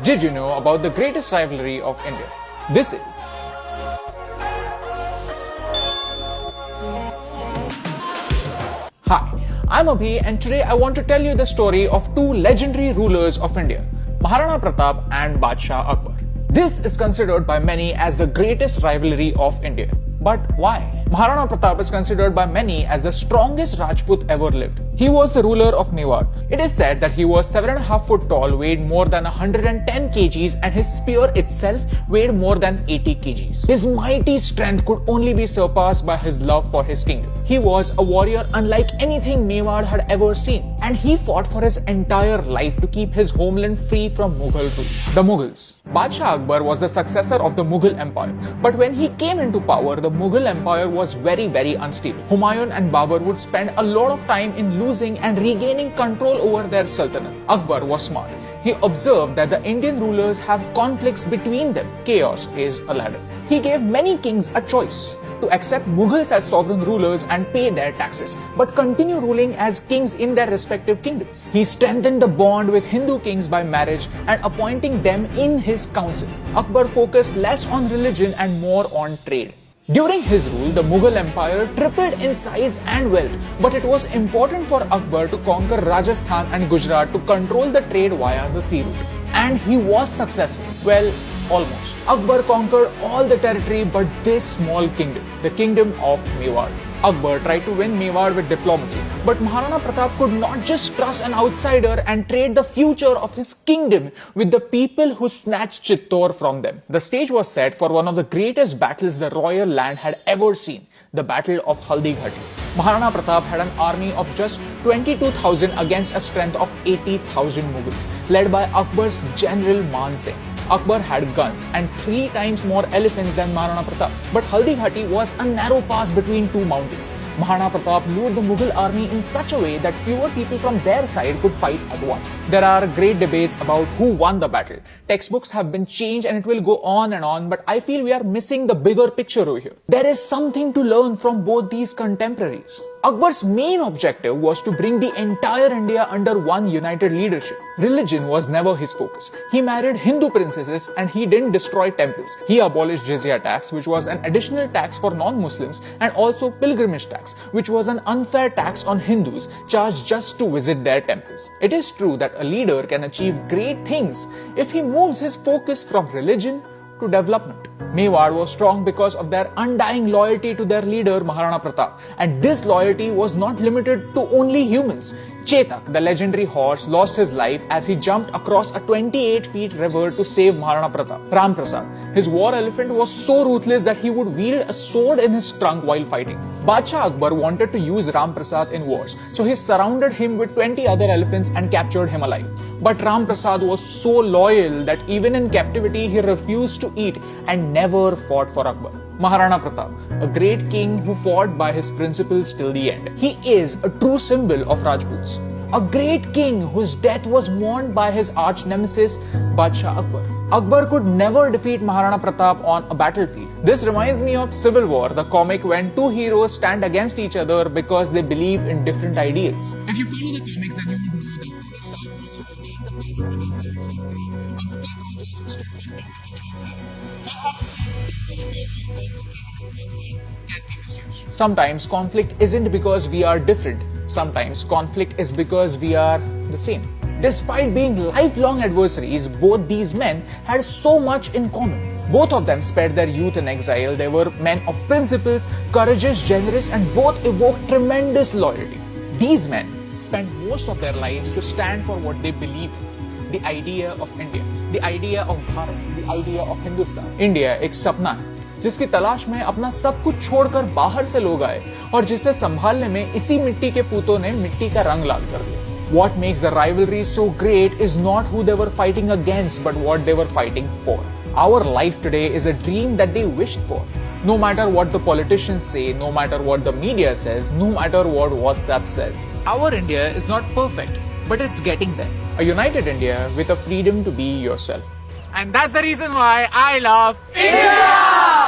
Did you know about the greatest rivalry of India? This is Hi, I'm Abhi and today I want to tell you the story of two legendary rulers of India, Maharana Pratap and Badshah Akbar. This is considered by many as the greatest rivalry of India. But why? Maharana Pratap is considered by many as the strongest Rajput ever lived. He was the ruler of Mewar. It is said that he was 7.5 feet tall, weighed more than 110 kgs and his spear itself weighed more than 80 kgs. His mighty strength could only be surpassed by his love for his kingdom. He was a warrior unlike anything Mewar had ever seen, and he fought for his entire life to keep his homeland free from Mughal rule. The Mughals. Badshah Akbar was the successor of the Mughal Empire, but when he came into power, the Mughal Empire was very unstable. Humayun and Babur would spend a lot of time in losing and regaining control over their sultanate. Akbar was smart. He observed that the Indian rulers have conflicts between them. Chaos is a ladder. He gave many kings a choice: to accept Mughals as sovereign rulers and pay their taxes, but continue ruling as kings in their respective kingdoms. He strengthened the bond with Hindu kings by marriage and appointing them in his council. Akbar focused less on religion and more on trade. During his rule, the Mughal Empire tripled in size and wealth, but it was important for Akbar to conquer Rajasthan and Gujarat to control the trade via the sea route. And he was successful. Well, almost. Akbar conquered all the territory but this small kingdom, the kingdom of Mewar. Akbar tried to win Mewar with diplomacy, but Maharana Pratap could not just trust an outsider and trade the future of his kingdom with the people who snatched Chittor from them. The stage was set for one of the greatest battles the royal land had ever seen, the Battle of Haldi Ghati. Maharana Pratap had an army of just 22,000 against a strength of 80,000 Mughals, led by Akbar's general Man Singh. Akbar had guns and 3 times more elephants than Maharana Pratap. But Haldi Ghati was a narrow pass between two mountains. Maharana Pratap lured the Mughal army in such a way that fewer people from their side could fight at once. There are great debates about who won the battle. Textbooks have been changed and it will go on and on, but I feel we are missing the bigger picture over here. There is something to learn from both these contemporaries. Akbar's main objective was to bring the entire India under one united leadership. Religion was never his focus. He married Hindu princesses and he didn't destroy temples. He abolished jizya tax, which was an additional tax for non-Muslims, and also pilgrimage tax, which was an unfair tax on Hindus charged just to visit their temples. It is true that a leader can achieve great things if he moves his focus from religion to development. Mewar was strong because of their undying loyalty to their leader Maharana Pratap, and this loyalty was not limited to only humans. Chetak, the legendary horse, lost his life as he jumped across a 28-foot river to save Maharana Pratap. Ram Prasad, his war elephant, was so ruthless that he would wield a sword in his trunk while fighting. Badshah Akbar wanted to use Ram Prasad in wars, so he surrounded him with 20 other elephants and captured him alive. But Ram Prasad was so loyal that even in captivity he refused to eat and never fought for Akbar. Maharana Pratap, a great king who fought by his principles till the end. He is a true symbol of Rajputs. A great king whose death was mourned by his arch nemesis Badshah Akbar. Akbar could never defeat Maharana Pratap on a battlefield. This reminds me of Civil War, the comic when two heroes stand against each other because they believe in different ideals. If you follow the comics, then you would know that sometimes conflict isn't because we are different. Sometimes conflict is because we are the same. Despite being lifelong adversaries, both these men had so much in common. Both of them spent their youth in exile. They were men of principles, courageous, generous, and both evoked tremendous loyalty. These men spent most of their lives to stand for what they believe in. The idea of India, the idea of Bharat, the idea of Hindustan. India एक सपना है जिसकी तलाश में अपना सब कुछ छोड़कर बाहर से लोग आए और जिसे संभालने में इसी मिट्टी के पूतों ने मिट्टी का रंग लाल कर दिया. What makes the rivalry so great is not who they were fighting against, but what they were fighting for. Our life today is a dream that they wished for. No matter what the politicians say, no matter what the media says, no matter what WhatsApp says, our India is not perfect, but it's getting there. A united India with a freedom to be yourself. And that's the reason why I love India!